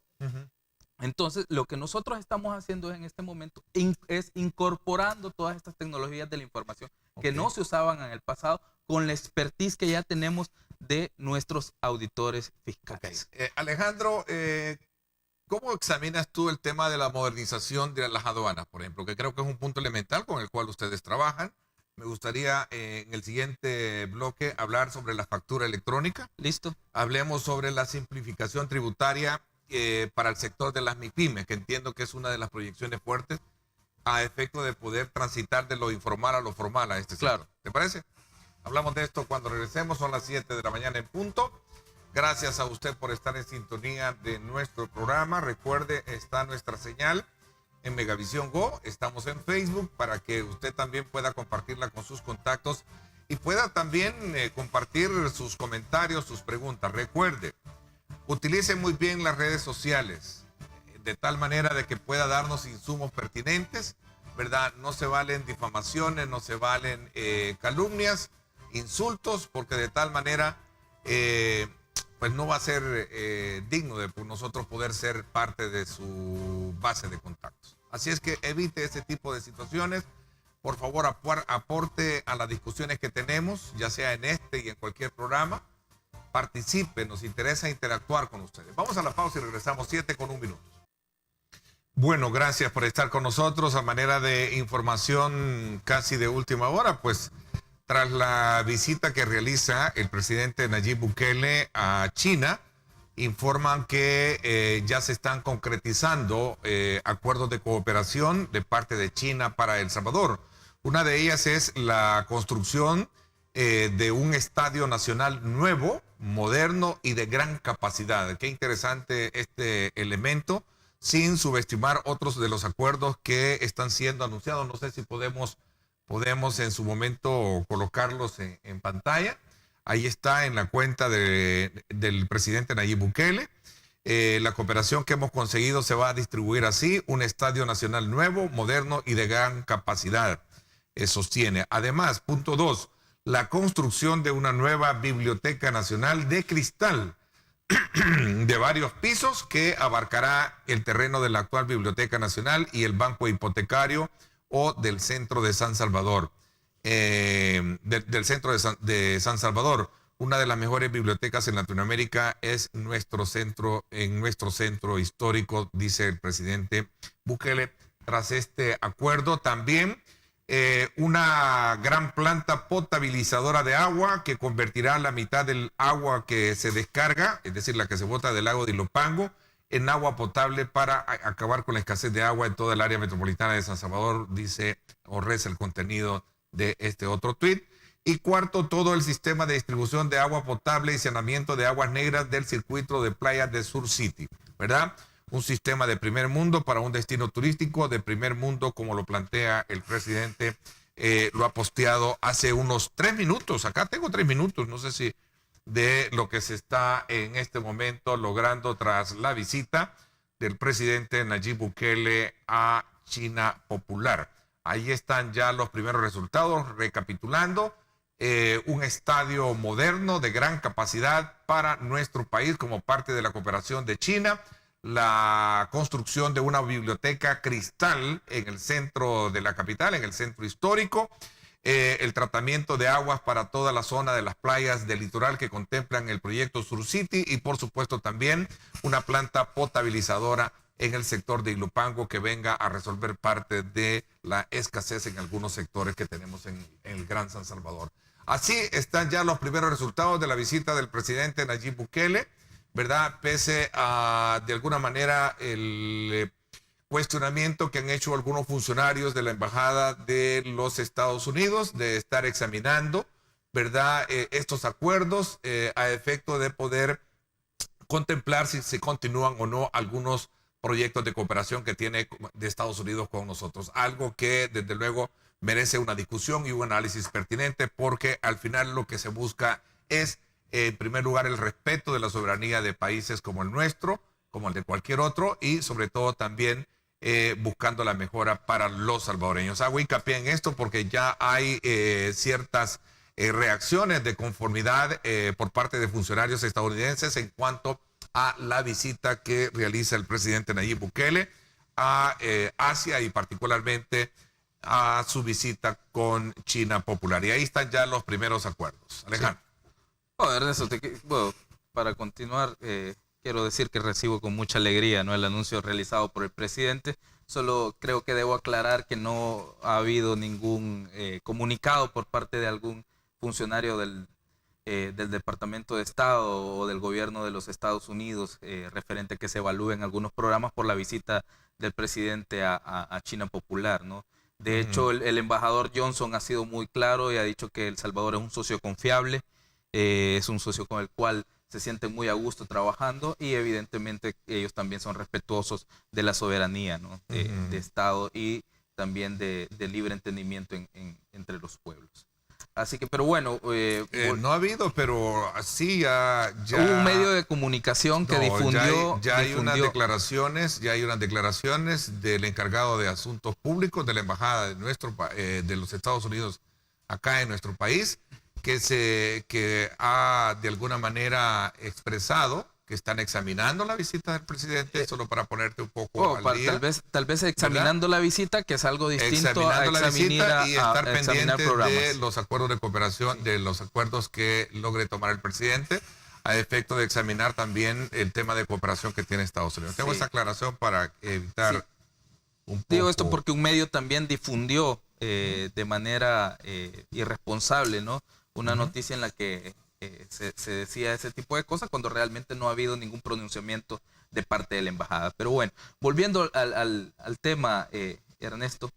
Entonces, lo que nosotros estamos haciendo en este momento es incorporando todas estas tecnologías de la información que no se usaban en el pasado, con la expertise que ya tenemos de nuestros auditores fiscales. Okay. Alejandro, ¿cómo examinas tú el tema de la modernización de las aduanas, por ejemplo? Que creo que es un punto elemental con el cual ustedes trabajan. Me gustaría en el siguiente bloque hablar sobre la factura electrónica. Listo. Hablemos sobre la simplificación tributaria para el sector de las MIPYMES, que entiendo que es una de las proyecciones fuertes a efecto de poder transitar de lo informal a lo formal a este sector. Claro. ¿Te parece? Hablamos de esto cuando regresemos, son las 7 de la mañana en punto. Gracias a usted por estar en sintonía de nuestro programa. Recuerde, está nuestra señal en Megavisión Go, estamos en Facebook para que usted también pueda compartirla con sus contactos y pueda también compartir sus comentarios, sus preguntas. Recuerde, utilice muy bien las redes sociales de tal manera de que pueda darnos insumos pertinentes, ¿verdad? No se valen difamaciones, no se valen calumnias, insultos, porque de tal manera pues no va a ser digno de nosotros poder ser parte de su base de contactos. Así es que evite ese tipo de situaciones. Por favor, aporte a las discusiones que tenemos, ya sea en este y en cualquier programa. Participe, nos interesa interactuar con ustedes. Vamos a la pausa y regresamos 7:01. Bueno, gracias por estar con nosotros. A manera de información casi de última hora, pues tras la visita que realiza el presidente Nayib Bukele a China, informan que ya se están concretizando acuerdos de cooperación de parte de China para El Salvador. Una de ellas es la construcción de un estadio nacional nuevo, moderno y de gran capacidad. Qué interesante este elemento, sin subestimar otros de los acuerdos que están siendo anunciados. No sé si podemos en su momento colocarlos en pantalla. Ahí está en la cuenta del presidente Nayib Bukele. La cooperación que hemos conseguido se va a distribuir así: un estadio nacional nuevo, moderno y de gran capacidad, sostiene. Además, punto 2, la construcción de una nueva biblioteca nacional de cristal de varios pisos que abarcará el terreno de la actual Biblioteca Nacional y el Banco Hipotecario o del Centro de San Salvador. Del Centro de San Salvador. Una de las mejores bibliotecas en Latinoamérica es nuestro centro histórico, dice el presidente Bukele. Tras este acuerdo también una gran planta potabilizadora de agua que convertirá la mitad del agua que se descarga, es decir, la que se bota del lago de Ilopango, en agua potable para acabar con la escasez de agua en toda el área metropolitana de San Salvador, dice o reza el contenido de este otro tuit. Y cuarto, todo el sistema de distribución de agua potable y saneamiento de aguas negras del circuito de playas de Sur City, ¿verdad? Un sistema de primer mundo para un destino turístico de primer mundo, como lo plantea el presidente. Lo ha posteado hace unos 3 minutos. Acá tengo 3 minutos, no sé si de lo que se está en este momento logrando tras la visita del presidente Nayib Bukele a China Popular. Ahí están ya los primeros resultados, recapitulando. Un estadio moderno de gran capacidad para nuestro país como parte de la cooperación de China. La construcción de una biblioteca cristal en el centro de la capital, en el centro histórico. El tratamiento de aguas para toda la zona de las playas del litoral que contemplan el proyecto Sur City. Y por supuesto también una planta potabilizadora en el sector de Ilopango que venga a resolver parte de la escasez en algunos sectores que tenemos en el Gran San Salvador. Así están ya los primeros resultados de la visita del presidente Nayib Bukele, ¿verdad? Pese a, de alguna manera, el cuestionamiento que han hecho algunos funcionarios de la Embajada de los Estados Unidos de estar examinando, ¿verdad? Estos acuerdos a efecto de poder contemplar si se continúan o no algunos proyectos de cooperación que tiene de Estados Unidos con nosotros. Algo que desde luego merece una discusión y un análisis pertinente, porque al final lo que se busca es, en primer lugar, el respeto de la soberanía de países como el nuestro, como el de cualquier otro, y sobre todo también buscando la mejora para los salvadoreños. Hago hincapié en esto porque ya hay ciertas reacciones de conformidad por parte de funcionarios estadounidenses en cuanto a la visita que realiza el presidente Nayib Bukele a Asia y particularmente a su visita con China Popular. Y ahí están ya los primeros acuerdos. Alejandro. Ernesto, bueno, para continuar, quiero decir que recibo con mucha alegría, ¿no?, el anuncio realizado por el presidente. Solo creo que debo aclarar que no ha habido ningún comunicado por parte de algún funcionario del Departamento de Estado o del gobierno de los Estados Unidos referente a que se evalúen algunos programas por la visita del presidente a China Popular, ¿no? De hecho, el embajador Johnson ha sido muy claro y ha dicho que El Salvador es un socio confiable, es un socio con el cual se sienten muy a gusto trabajando, y evidentemente ellos también son respetuosos de la soberanía, ¿no?, de Estado, y también de libre entendimiento entre los pueblos. Así que, pero bueno. No ha habido, pero sí ya hubo un medio de comunicación que difundió. Ya hay unas declaraciones del encargado de Asuntos Públicos de la Embajada de los Estados Unidos acá en nuestro país, que ha de alguna manera expresado que están examinando la visita del presidente, solo para ponerte un poco al día. Tal vez examinando, ¿verdad?, la visita, que es algo distinto a examinar, y estar pendiente programas de los acuerdos de cooperación, de los acuerdos que logre tomar el presidente, a efecto de examinar también el tema de cooperación que tiene Estados Unidos. Tengo esa aclaración para evitar un poco. Digo esto porque un medio también difundió de manera irresponsable, ¿no?, una noticia en la que se decía ese tipo de cosas, cuando realmente no ha habido ningún pronunciamiento de parte de la embajada. Pero bueno, volviendo al tema, Ernesto,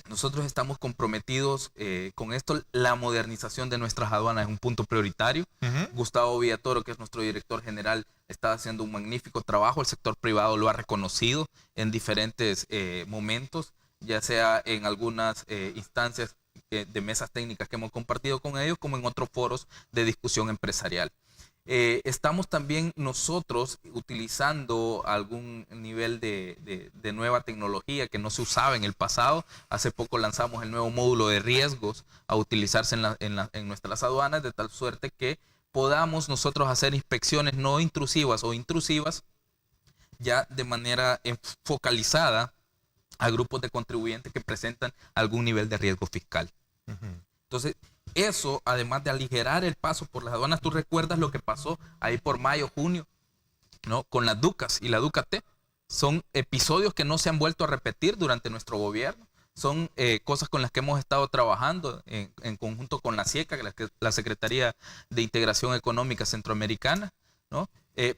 nosotros estamos comprometidos con esto. La modernización de nuestras aduanas es un punto prioritario. Gustavo Villatoro, que es nuestro director general, está haciendo un magnífico trabajo. El sector privado lo ha reconocido en diferentes momentos, ya sea en algunas instancias de mesas técnicas que hemos compartido con ellos, como en otros foros de discusión empresarial. Estamos también nosotros utilizando algún nivel de nueva tecnología que no se usaba en el pasado. Hace poco lanzamos el nuevo módulo de riesgos a utilizarse en nuestras aduanas, de tal suerte que podamos nosotros hacer inspecciones no intrusivas o intrusivas ya de manera focalizada a grupos de contribuyentes que presentan algún nivel de riesgo fiscal. Entonces, eso, además de aligerar el paso por las aduanas, tú recuerdas lo que pasó ahí por mayo, junio, ¿no?, con las DUCAS y la DUCAT. Son episodios que no se han vuelto a repetir durante nuestro gobierno. Son cosas con las que hemos estado trabajando en conjunto con la SIECA, la Secretaría de Integración Económica Centroamericana, ¿no?,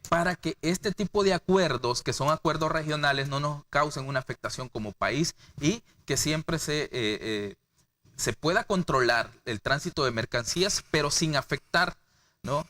para que este tipo de acuerdos, que son acuerdos regionales, no nos causen una afectación como país, y que siempre se pueda controlar el tránsito de mercancías, pero sin afectar, ¿no?,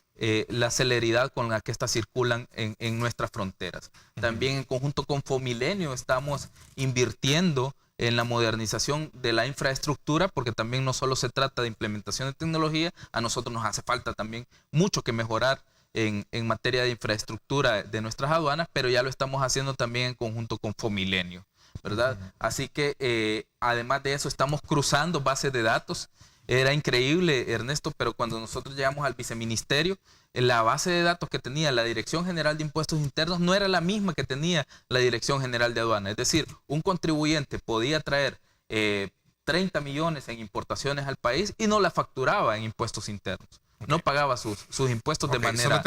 la celeridad con la que éstas circulan en nuestras fronteras. También en conjunto con Fomilenio estamos invirtiendo en la modernización de la infraestructura, porque también no solo se trata de implementación de tecnología, a nosotros nos hace falta también mucho que mejorar en materia de infraestructura de nuestras aduanas, pero ya lo estamos haciendo también en conjunto con Fomilenio, ¿verdad? Así que además de eso estamos cruzando bases de datos. Era increíble, Ernesto, pero cuando nosotros llegamos al viceministerio, la base de datos que tenía la Dirección General de Impuestos Internos no era la misma que tenía la Dirección General de Aduanas. Es decir, un contribuyente podía traer 30 millones en importaciones al país y no la facturaba en impuestos internos. No pagaba sus impuestos de manera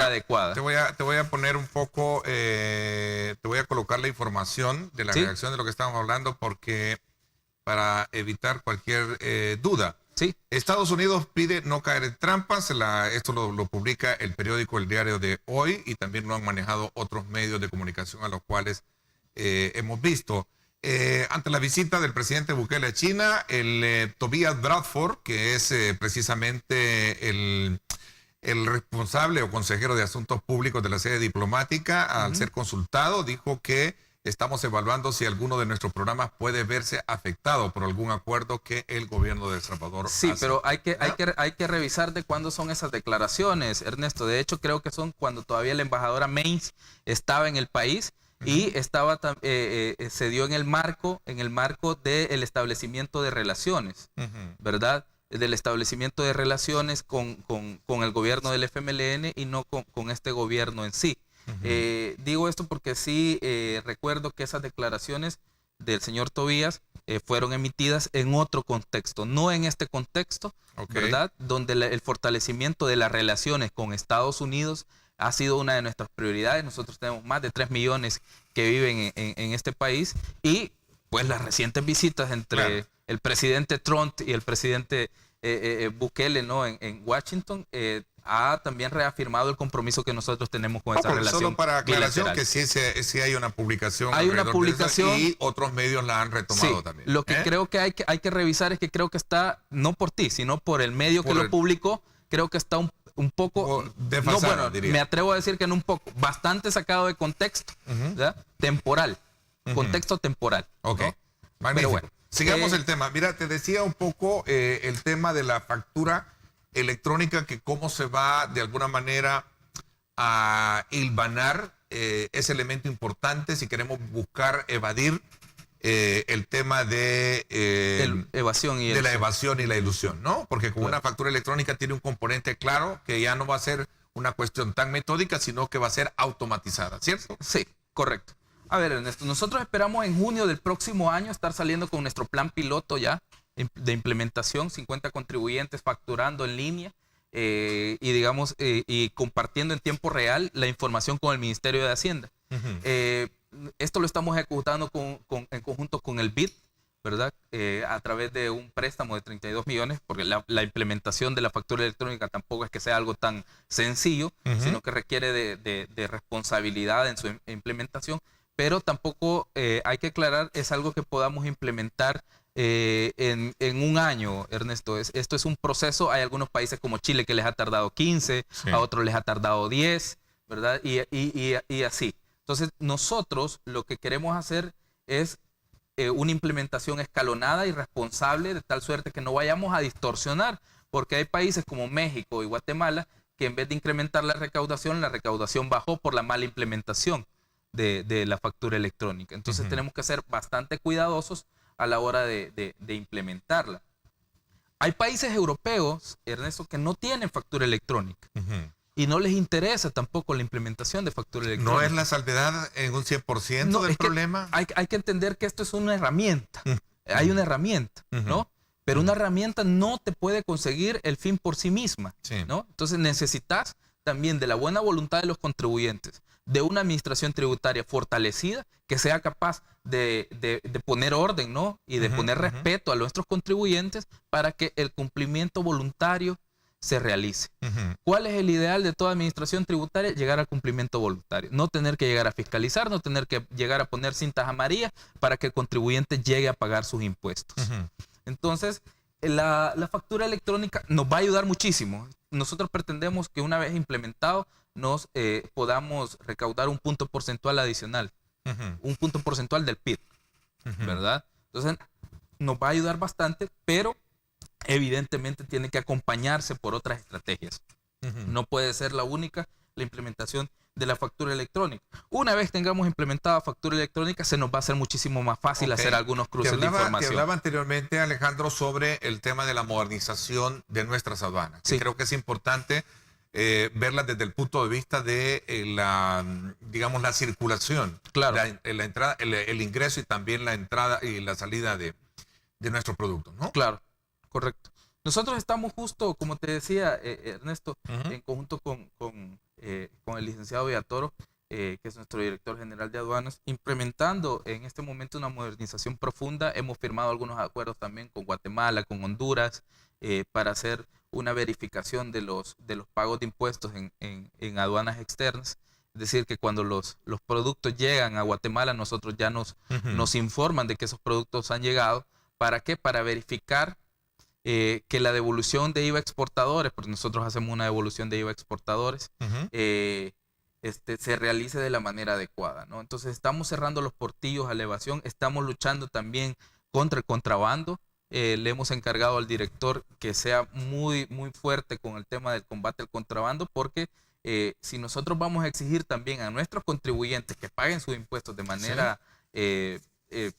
adecuada. Te voy a poner un poco, te voy a colocar la información de la redacción de lo que estamos hablando, porque para evitar cualquier duda. Sí. Estados Unidos pide no caer en trampas. Esto lo publica el periódico El Diario de Hoy, y también lo han manejado otros medios de comunicación a los cuales hemos visto. Ante la visita del presidente Bukele a China, el Tobias Bradford, que es precisamente el responsable o consejero de Asuntos Públicos de la sede diplomática, al ser consultado, dijo que estamos evaluando si alguno de nuestros programas puede verse afectado por algún acuerdo que el gobierno de El Salvador hace. Sí, pero hay que revisar de cuándo son esas declaraciones, Ernesto. De hecho, creo que son cuando todavía la embajadora Mains estaba en el país. Y se dio en el marco del establecimiento de relaciones, ¿verdad? Del establecimiento de relaciones con el gobierno del FMLN y no con este gobierno en sí. Digo esto porque sí recuerdo que esas declaraciones del señor Tobías fueron emitidas en otro contexto, no en este contexto, ¿verdad? Donde el fortalecimiento de las relaciones con Estados Unidos ha sido una de nuestras prioridades. Nosotros tenemos más de 3 millones que viven en este país y pues las recientes visitas entre el presidente Trump y el presidente Bukele, ¿no? en Washington ha también reafirmado el compromiso que nosotros tenemos con esa relación. Solo para aclaración bilateral. que sí hay una publicación. Hay una publicación y otros medios la han retomado también. Lo que creo que hay que revisar es que creo que está, no por ti, sino por el medio que lo publicó, creo que está un poco desfasado, no, bueno, diría. Me atrevo a decir que no un poco, bastante sacado de contexto, temporal, contexto temporal. Ok, ¿no? Magnífico. Pero bueno, sigamos el tema. Mira, te decía un poco el tema de la factura electrónica, que cómo se va de alguna manera a hilvanar ese elemento importante si queremos buscar evadir el tema de evasión y de la evasión y la ilusión, ¿no? Porque con una factura electrónica tiene un componente claro que ya no va a ser una cuestión tan metódica, sino que va a ser automatizada, ¿cierto? Sí, correcto. A ver, Ernesto, nosotros esperamos en junio del próximo año estar saliendo con nuestro plan piloto ya de implementación, 50 contribuyentes facturando en línea y digamos y compartiendo en tiempo real la información con el Ministerio de Hacienda. Esto lo estamos ejecutando en conjunto con el BID, ¿verdad? A través de un préstamo de 32 millones, porque la implementación de la factura electrónica tampoco es que sea algo tan sencillo, sino que requiere de responsabilidad en su implementación, pero tampoco hay que aclarar, es algo que podamos implementar en un año, Ernesto. Esto es un proceso. Hay algunos países como Chile que les ha tardado 15, a otros les ha tardado 10, ¿verdad? Y así. Entonces, nosotros lo que queremos hacer es una implementación escalonada y responsable, de tal suerte que no vayamos a distorsionar, porque hay países como México y Guatemala que en vez de incrementar la recaudación bajó por la mala implementación de la factura electrónica. Entonces, tenemos que ser bastante cuidadosos a la hora de implementarla. Hay países europeos, Ernesto, que no tienen factura electrónica y no les interesa tampoco la implementación de factura electrónica. ¿No es la salvedad en un 100% del problema? Hay que entender que esto es una herramienta. Hay una herramienta, ¿no? Pero una herramienta no te puede conseguir el fin por sí misma, ¿no? Entonces necesitas también de la buena voluntad de los contribuyentes, de una administración tributaria fortalecida que sea capaz de poner orden, ¿no? Y de poner respeto a nuestros contribuyentes para que el cumplimiento voluntario se realice. ¿Cuál es el ideal de toda administración tributaria? Llegar al cumplimiento voluntario. No tener que llegar a fiscalizar, no tener que llegar a poner cintas amarillas para que el contribuyente llegue a pagar sus impuestos. Entonces, la factura electrónica nos va a ayudar muchísimo. Nosotros pretendemos que una vez implementado nos podamos recaudar un punto porcentual adicional, un punto porcentual del PIB, ¿verdad? Entonces, nos va a ayudar bastante, pero evidentemente tiene que acompañarse por otras estrategias. No puede ser la única la implementación de la factura electrónica. Una vez tengamos implementada factura electrónica, se nos va a hacer muchísimo más fácil hacer algunos cruces de información. Te hablaba anteriormente, Alejandro, sobre el tema de la modernización de nuestras aduanas. Sí. Creo que es importante verlas desde el punto de vista de digamos, la circulación, claro, la entrada, el ingreso y también la entrada y la salida de nuestros productos, ¿no? Claro, correcto. Nosotros estamos justo, como te decía, Ernesto, en conjunto con el licenciado Villatoro, que es nuestro director general de aduanas, implementando en este momento una modernización profunda. Hemos firmado algunos acuerdos también con Guatemala, con Honduras, para hacer una verificación de los pagos de impuestos en aduanas externas. Es decir, que cuando los productos llegan a Guatemala, nosotros ya nos informan de que esos productos han llegado. ¿Para qué? Para verificar que la devolución de IVA exportadores, porque nosotros hacemos una devolución de IVA exportadores, se realice de la manera adecuada, ¿no? Entonces estamos cerrando los portillos a la evasión, estamos luchando también contra el contrabando. Le hemos encargado al director que sea muy, muy fuerte con el tema del combate al contrabando, porque si nosotros vamos a exigir también a nuestros contribuyentes que paguen sus impuestos de manera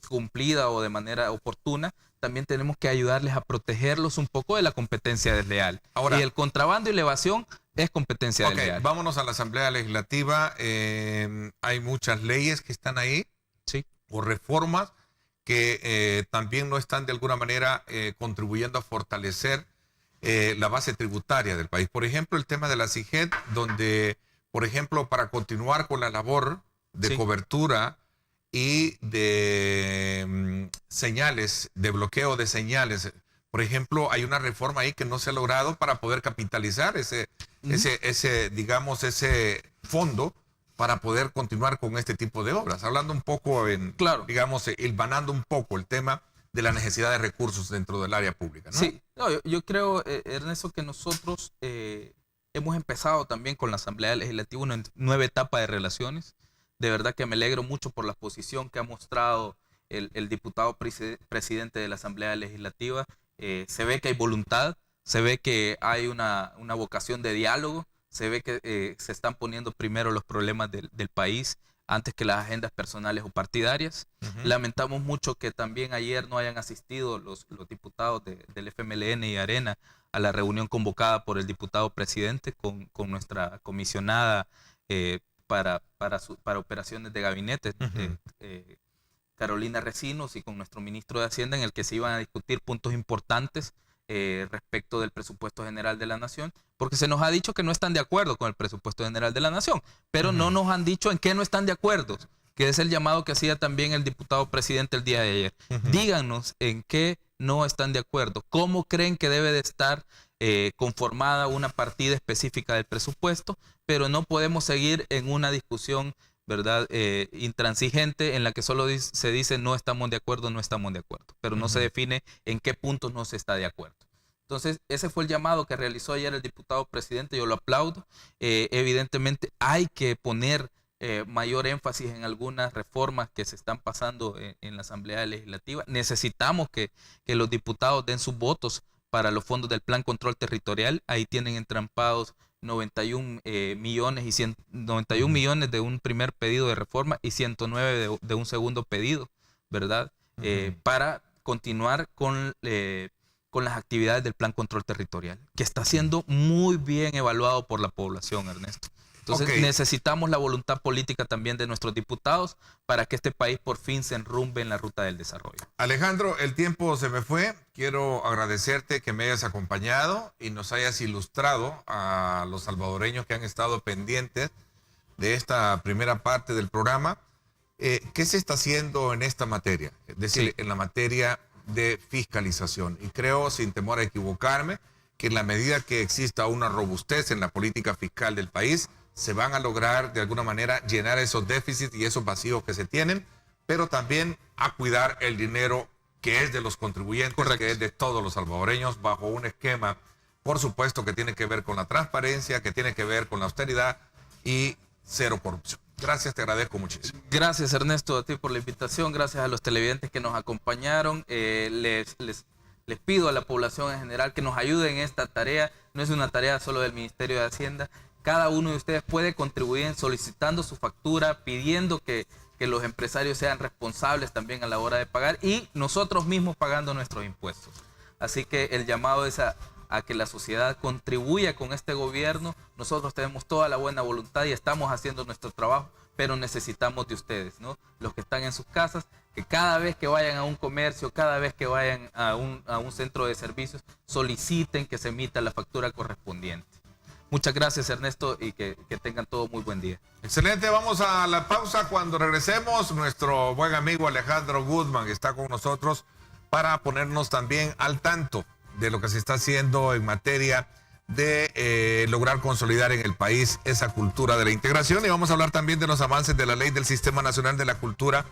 cumplida o de manera oportuna, también tenemos que ayudarles a protegerlos un poco de la competencia desleal. Ahora, y el contrabando y la evasión es competencia desleal. Vámonos a la Asamblea Legislativa. Hay muchas leyes que están ahí, o reformas que también no están de alguna manera contribuyendo a fortalecer la base tributaria del país. Por ejemplo, el tema de la CIGED, donde, por ejemplo, para continuar con la labor de cobertura y de señales, de bloqueo de señales, por ejemplo, hay una reforma ahí que no se ha logrado para poder capitalizar ese fondo para poder continuar con este tipo de obras. Hablando un poco, digamos, hilvanando un poco el tema de la necesidad de recursos dentro del área pública, ¿no? Sí, no, yo creo, Ernesto, que nosotros hemos empezado también con la Asamblea Legislativa una nueva etapa de relaciones. De verdad que me alegro mucho por la posición que ha mostrado el diputado presidente de la Asamblea Legislativa. Se ve que hay voluntad, se ve que hay una vocación de diálogo, se ve que se están poniendo primero los problemas del país antes que las agendas personales o partidarias. Lamentamos mucho que también ayer no hayan asistido los diputados del FMLN y Arena a la reunión convocada por el diputado presidente con nuestra comisionada para operaciones de gabinete, Carolina Recinos, y con nuestro ministro de Hacienda, en el que se iban a discutir puntos importantes respecto del presupuesto general de la Nación, porque se nos ha dicho que no están de acuerdo con el presupuesto general de la Nación, pero no nos han dicho en qué no están de acuerdo, que es el llamado que hacía también el diputado presidente el día de ayer. Díganos en qué no están de acuerdo, cómo creen que debe de estar conformada una partida específica del presupuesto, pero no podemos seguir en una discusión, ¿verdad?, intransigente, en la que solo se dice no estamos de acuerdo, pero no se define en qué puntos no se está de acuerdo. Entonces, ese fue el llamado que realizó ayer el diputado presidente, yo lo aplaudo. Evidentemente hay que poner mayor énfasis en algunas reformas que se están pasando en la Asamblea Legislativa. Necesitamos que los diputados den sus votos para los fondos del Plan Control Territorial. Ahí tienen entrampados 91 millones de un primer pedido de reforma y 109 de un segundo pedido, ¿verdad? Para continuar con las actividades del Plan Control Territorial, que está siendo muy bien evaluado por la población, Ernesto. Entonces necesitamos la voluntad política también de nuestros diputados para que este país por fin se enrumbe en la ruta del desarrollo. Alejandro, el tiempo se me fue. Quiero agradecerte que me hayas acompañado y nos hayas ilustrado a los salvadoreños que han estado pendientes de esta primera parte del programa. ¿Qué se está haciendo en esta materia? Es decir, en la materia de fiscalización. Y creo, sin temor a equivocarme, que en la medida que exista una robustez en la política fiscal del país, se van a lograr de alguna manera llenar esos déficits y esos vacíos que se tienen, pero también a cuidar el dinero que es de los contribuyentes, que es de todos los salvadoreños, bajo un esquema, por supuesto, que tiene que ver con la transparencia, que tiene que ver con la austeridad y cero corrupción. Gracias, te agradezco muchísimo. Gracias, Ernesto, a ti por la invitación, gracias a los televidentes que nos acompañaron. Les pido a la población en general que nos ayuden en esta tarea. No es una tarea solo del Ministerio de Hacienda. Cada uno de ustedes puede contribuir solicitando su factura, pidiendo que los empresarios sean responsables también a la hora de pagar y nosotros mismos pagando nuestros impuestos. Así que el llamado es a que la sociedad contribuya con este gobierno. Nosotros tenemos toda la buena voluntad y estamos haciendo nuestro trabajo, pero necesitamos de ustedes, ¿no? Los que están en sus casas, que cada vez que vayan a un comercio, cada vez que vayan a un centro de servicios, soliciten que se emita la factura correspondiente. Muchas gracias, Ernesto, y que tengan todo muy buen día. Excelente, vamos a la pausa. Cuando regresemos, nuestro buen amigo Alejandro Guzmán está con nosotros para ponernos también al tanto de lo que se está haciendo en materia de lograr consolidar en el país esa cultura de la integración. Y vamos a hablar también de los avances de la ley del Sistema Nacional de la Cultura,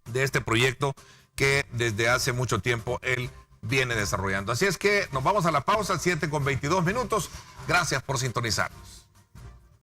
de este proyecto que desde hace mucho tiempo él viene desarrollando. Así es que nos vamos a la pausa, 7:22. Gracias por sintonizarnos.